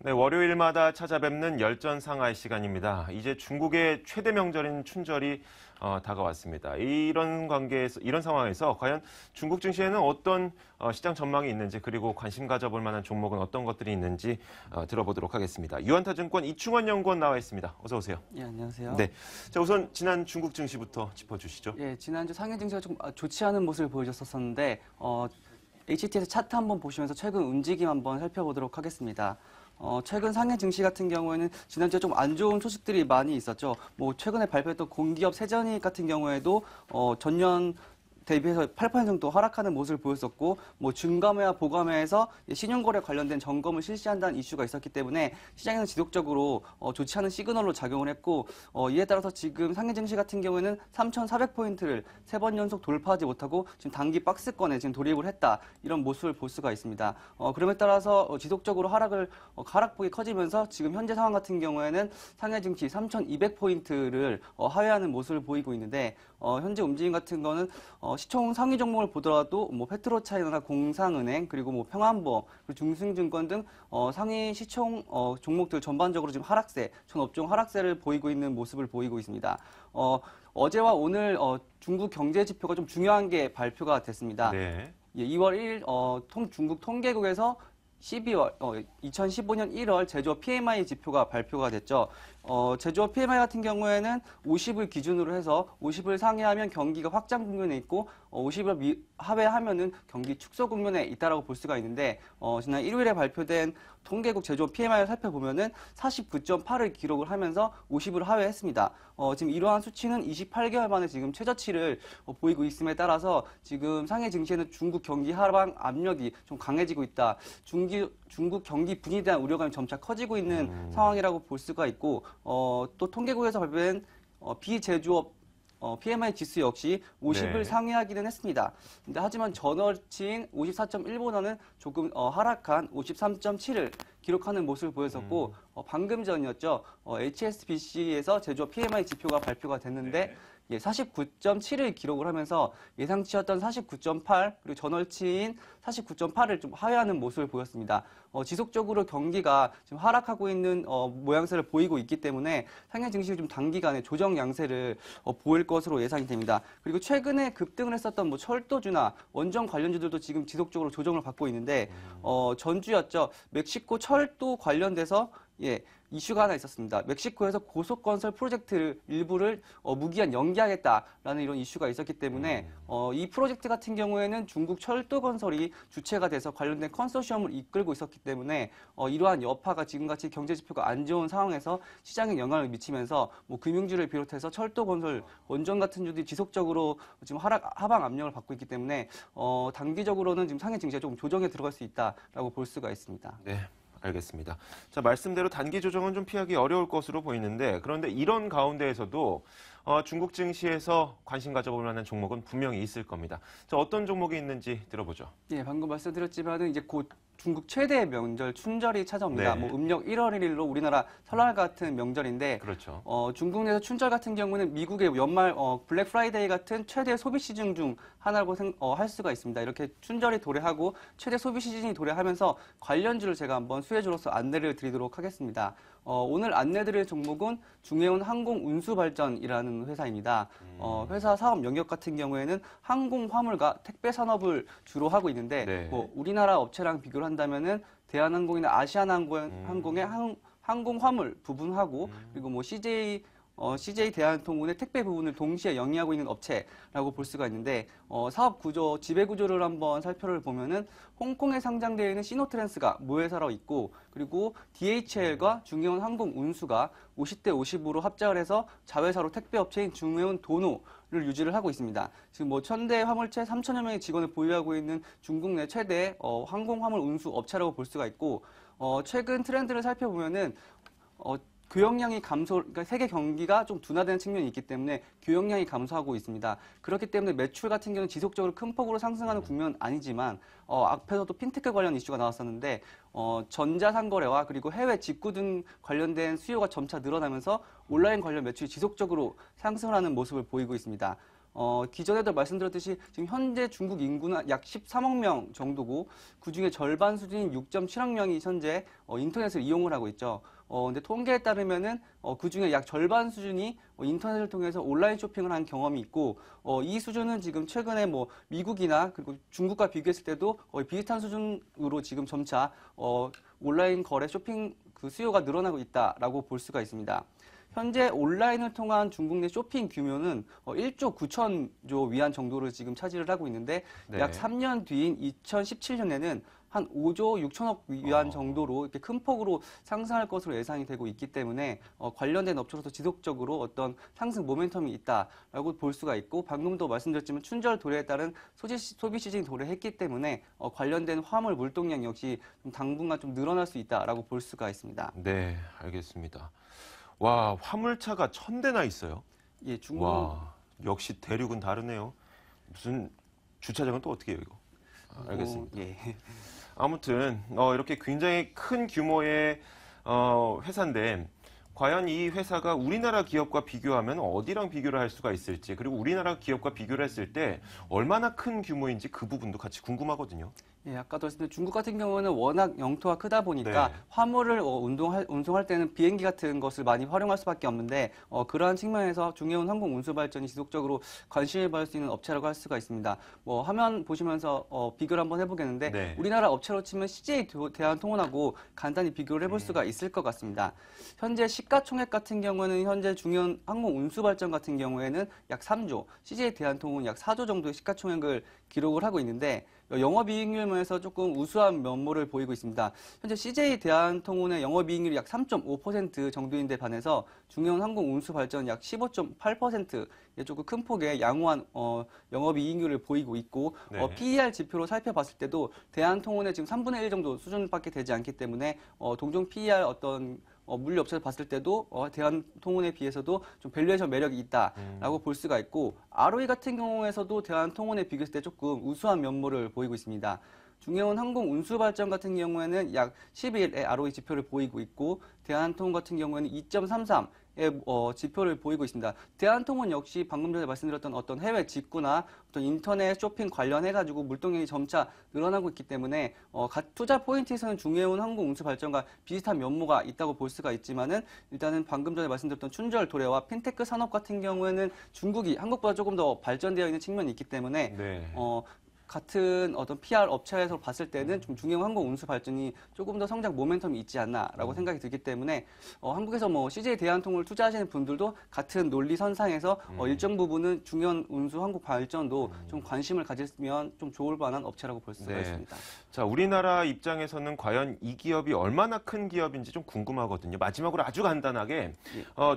네, 월요일마다 찾아뵙는 열전상하이 시간입니다. 이제 중국의 최대 명절인 춘절이 다가왔습니다. 이런 상황에서 과연 중국 증시에는 어떤 시장 전망이 있는지, 그리고 관심 가져볼 만한 종목은 어떤 것들이 있는지 들어보도록 하겠습니다. 유한타증권 이충원 연구원 나와 있습니다. 어서 오세요. 예, 안녕하세요. 네, 자, 우선 지난 중국 증시부터 짚어주시죠. 예, 지난주 상해 증시가 좀 좋지 않은 모습을 보여줬었는데 HTS 차트 한번 보시면서 최근 움직임 한번 살펴보도록 하겠습니다. 최근 상해 증시 같은 경우에는 지난주에 좀 안 좋은 소식들이 많이 있었죠. 뭐 최근에 발표했던 공기업 세전익 같은 경우에도 전년 대비해서 8% 정도 하락하는 모습을 보였었고, 뭐 중감회와 보감회에서 신용거래 관련된 점검을 실시한다는 이슈가 있었기 때문에 시장에는 지속적으로 좋지 않은 시그널로 작용을 했고, 이에 따라서 지금 상해 증시 같은 경우에는 3,400포인트를 3번 연속 돌파하지 못하고 지금 단기 박스권에 지금 돌입을 했다, 이런 모습을 볼 수가 있습니다. 그럼에 따라서 지속적으로 하락폭이 커지면서 지금 현재 상황 같은 경우에는 상해 증시 3,200포인트를 하회하는 모습을 보이고 있는데, 현재 움직임 같은 거는 시총 상위 종목을 보더라도 뭐 페트로차이나나 공상은행, 그리고 뭐 평안보험, 그리고 중승증권 등 상위 시총 종목들 전반적으로 지금 하락세, 전 업종 하락세를 보이고 있는 모습을 보이고 있습니다. 어제와 오늘 중국 경제 지표가 좀 중요한 게 발표가 됐습니다. 네. 예, 2월 1일 중국 통계국에서 2015년 1월 제조업 PMI 지표가 발표가 됐죠. 제조업 PMI 같은 경우에는 50을 기준으로 해서 50을 상회하면 경기가 확장 국면에 있고 50을 하회하면은 경기 축소 국면에 있다라고 볼 수가 있는데, 지난 일요일에 발표된 통계국 제조업 PMI를 살펴보면은 49.8을 기록을 하면서 50을 하회했습니다. 지금 이러한 수치는 28개월 만에 지금 최저치를 보이고 있음에 따라서 지금 상해 증시에는 중국 경기 하방 압력이 좀 강해지고 있다. 중국 경기 분위기에 대한 우려감이 점차 커지고 있는 상황이라고 볼 수가 있고, 또 통계국에서 발표된 비제조업 PMI 지수 역시 50을 네. 상회하기는 했습니다. 근데 하지만 전월치인 54.1보다는 조금 하락한 53.7을 기록하는 모습을 보였었고, 방금 전이었죠. HSBC에서 제조업 PMI 지표가 발표가 됐는데, 예, 49.7을 기록을 하면서 예상치였던 49.8, 그리고 전월치인 49.8을 좀 하회하는 모습을 보였습니다. 지속적으로 경기가 지금 하락하고 있는 모양새를 보이고 있기 때문에 상해 증시가 좀 단기간에 조정 양세를 보일 것으로 예상이 됩니다. 그리고 최근에 급등을 했었던 뭐 철도주나 원전 관련주들도 지금 지속적으로 조정을 받고 있는데, 전주였죠. 멕시코 철도 관련돼서 이슈가 하나 있었습니다. 멕시코에서 고속건설 프로젝트 일부를 무기한 연기하겠다라는 이런 이슈가 있었기 때문에 이 프로젝트 같은 경우에는 중국 철도건설이 주체가 돼서 관련된 컨소시엄을 이끌고 있었기 때문에 이러한 여파가 지금같이 경제지표가 안 좋은 상황에서 시장에 영향을 미치면서 뭐 금융주를 비롯해서 철도건설, 원전 같은 주들이 지속적으로 지금 하방 압력을 받고 있기 때문에 단기적으로는 지금 상해 증시가 조금 조정에 들어갈 수 있다라고 볼 수가 있습니다. 네. 알겠습니다. 자, 말씀대로 단기 조정은 좀 피하기 어려울 것으로 보이는데, 그런데 이런 가운데에서도 중국 증시에서 관심 가져볼 만한 종목은 분명히 있을 겁니다. 자, 어떤 종목이 있는지 들어보죠. 예, 방금 말씀드렸지만은 이제 곧 중국 최대의 명절 춘절이 찾아옵니다. 네. 뭐 음력 1월 1일로 우리나라 설날 같은 명절인데, 그렇죠. 중국 내에서 춘절 같은 경우는 미국의 연말 블랙 프라이데이 같은 최대 소비 시즌 중 하나라고 할 수가 있습니다. 이렇게 춘절이 도래하고 최대 소비 시즌이 도래하면서 관련주를 제가 한번 수혜주로서 안내를 드리도록 하겠습니다. 오늘 안내드릴 종목은 중해운 항공운수발전이라는 회사입니다. 회사 사업 영역 같은 경우에는 항공화물과 택배 산업을 주로 하고 있는데, 네. 뭐 우리나라 업체랑 비교를 한다면은 대한항공이나 아시아나항공의 항공화물 부분하고, 그리고 뭐 CJ 대한통운의 택배 부분을 동시에 영위하고 있는 업체라고 볼 수가 있는데, 사업 구조, 지배 구조를 한번 살펴보면은 홍콩에 상장되어 있는 시노트랜스가 모회사로 있고, 그리고 DHL과 중해운 항공운수가 50대 50으로 합작을 해서 자회사로 택배 업체인 중해운 도노를 유지를 하고 있습니다. 지금 뭐 1000대 화물체 3000여 명의 직원을 보유하고 있는 중국 내 최대 항공화물 운수 업체라고 볼 수가 있고, 최근 트렌드를 살펴보면은 교역량이 그러니까 세계 경기가 좀 둔화되는 측면이 있기 때문에 교역량이 감소하고 있습니다. 그렇기 때문에 매출 같은 경우는 지속적으로 큰 폭으로 상승하는 국면은 아니지만, 앞에서도 핀테크 관련 이슈가 나왔었는데, 전자상거래와 그리고 해외 직구 등 관련된 수요가 점차 늘어나면서 온라인 관련 매출이 지속적으로 상승을 하는 모습을 보이고 있습니다. 기존에도 말씀드렸듯이 지금 현재 중국 인구는 약 13억 명 정도고 그중에 절반 수준인 6.7억 명이 현재 인터넷을 이용을 하고 있죠. 근데 통계에 따르면은 그중에 약 절반 수준이 인터넷을 통해서 온라인 쇼핑을 한 경험이 있고 이 수준은 지금 최근에 뭐 미국이나 그리고 중국과 비교했을 때도 거의 비슷한 수준으로 지금 점차 온라인 거래 쇼핑 그 수요가 늘어나고 있다라고 볼 수가 있습니다. 현재 온라인을 통한 중국 내 쇼핑 규모는 1조 9천조 위안 정도를 지금 차지를 하고 있는데 네. 약 3년 뒤인 2017년에는 한 5조 6천억 위안 정도로 이렇게 큰 폭으로 상승할 것으로 예상이 되고 있기 때문에 관련된 업체로서 지속적으로 어떤 상승 모멘텀이 있다라고 볼 수가 있고 방금도 말씀드렸지만 춘절 도래에 따른 소비 시즌이 도래했기 때문에 관련된 화물 물동량 역시 좀 당분간 좀 늘어날 수 있다라고 볼 수가 있습니다. 네, 알겠습니다. 와, 화물차가 1000대나 있어요. 예, 중국 와, 역시 대륙은 다르네요. 무슨 주차장은 또 어떻게 해요, 이거? 알겠습니다. 예. 아무튼 이렇게 굉장히 큰 규모의 회사인데 과연 이 회사가 우리나라 기업과 비교하면 어디랑 비교를 할 수가 있을지 그리고 우리나라 기업과 비교를 했을 때 얼마나 큰 규모인지 그 부분도 같이 궁금하거든요. 예, 아까도 말씀드린 중국 같은 경우는 워낙 영토가 크다 보니까 네. 화물을 운송할 때는 비행기 같은 것을 많이 활용할 수밖에 없는데 그러한 측면에서 중해운 항공운수발전이 지속적으로 관심을 받을 수 있는 업체라고 할 수가 있습니다. 뭐 화면 보시면서 비교를 한번 해보겠는데 네. 우리나라 업체로 치면 CJ 대한통운하고 간단히 비교를 해볼 수가 있을 것 같습니다. 현재 시가총액 같은 경우는 현재 중해운 항공운수발전 같은 경우에는 약 3조, CJ 대한통운 약 4조 정도의 시가총액을 기록을 하고 있는데 영업이익률 면에서 조금 우수한 면모를 보이고 있습니다. 현재 CJ 대한통운의 영업이익률이 약 3.5% 정도인데 반해서 중해운 항공운수발전은 약 15.8%의 조금 큰 폭의 양호한 영업이익률을 보이고 있고 네. PER 지표로 살펴봤을 때도 대한통운의 지금 3분의 1 정도 수준밖에 되지 않기 때문에 동종 PER 어떤 물류 업체에서 봤을 때도 대한통운에 비해서도 좀 밸류에이션 매력이 있다라고 볼 수가 있고 ROE 같은 경우에서도 대한통운에 비교했을 때 조금 우수한 면모를 보이고 있습니다. 중해운 항공운수발전 같은 경우에는 약 11의 ROE 지표를 보이고 있고 대한통운 같은 경우에는 2.33의 지표를 보이고 있습니다. 대한통운 역시 방금 전에 말씀드렸던 어떤 해외 직구나 어떤 인터넷 쇼핑 관련해가지고 물동량이 점차 늘어나고 있기 때문에 투자 포인트에서는 중해운 항공운수발전과 비슷한 면모가 있다고 볼 수가 있지만은 일단은 방금 전에 말씀드렸던 춘절 도래와 핀테크 산업 같은 경우에는 중국이 한국보다 조금 더 발전되어 있는 측면이 있기 때문에 네. 같은 어떤 PR 업체에서 봤을 때는 좀 중해운 항공 운수 발전이 조금 더 성장 모멘텀이 있지 않나라고 생각이 들기 때문에 한국에서 뭐 CJ 대한통운을 투자하시는 분들도 같은 논리 선상에서 일정 부분은 중해운 운수 항공 발전도 좀 관심을 가지면 좀 좋을 만한 업체라고 볼 수가 네. 있습니다. 자, 우리나라 입장에서는 과연 이 기업이 얼마나 큰 기업인지 좀 궁금하거든요. 마지막으로 아주 간단하게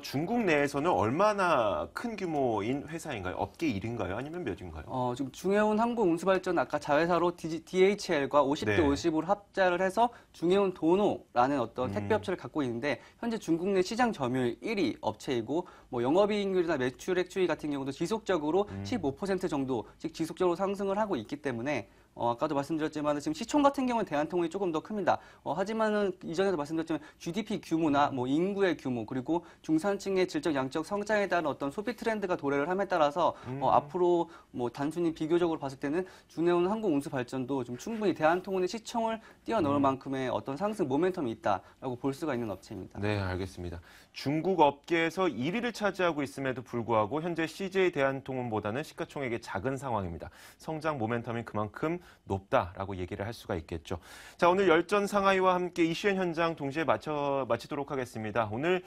중국 내에서는 얼마나 큰 규모인 회사인가요? 업계 1인가요? 아니면 몇인가요? 지금 중해운 항공 운수 발전 아까 자회사로 DHL과 50대 네. 50으로 합자를 해서 중해운 도노라는 어떤 택배 업체를 갖고 있는데 현재 중국 내 시장 점유율 1위 업체이고 뭐 영업이익률이나 매출액 추이 같은 경우도 지속적으로 15% 정도씩 지속적으로 상승을 하고 있기 때문에 아까도 말씀드렸지만 지금 시총 같은 경우는 대한통운이 조금 더 큽니다. 하지만은 이전에도 말씀드렸지만 GDP 규모나 뭐 인구의 규모 그리고 중산층의 질적 양적 성장에 따른 어떤 소비 트렌드가 도래를 함에 따라서 앞으로 뭐 단순히 비교적으로 봤을 때는 중해운 항공운수 발전도 좀 충분히 대한통운의 시총을 뛰어넘을 만큼의 어떤 상승 모멘텀이 있다라고 볼 수가 있는 업체입니다. 네, 알겠습니다. 중국 업계에서 1위를 차지하고 있음에도 불구하고 현재 CJ 대한통운보다는 시가총액이 작은 상황입니다. 성장 모멘텀이 그만큼 높다라고 얘기를 할 수가 있겠죠. 자, 오늘 열전 상하이와 함께 이슈엔 현장 동시에 마치도록 하겠습니다. 오늘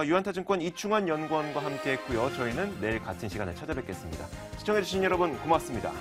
유한타증권 이충환 연구원과 함께 했고요. 저희는 내일 같은 시간에 찾아뵙겠습니다. 시청해주신 여러분 고맙습니다.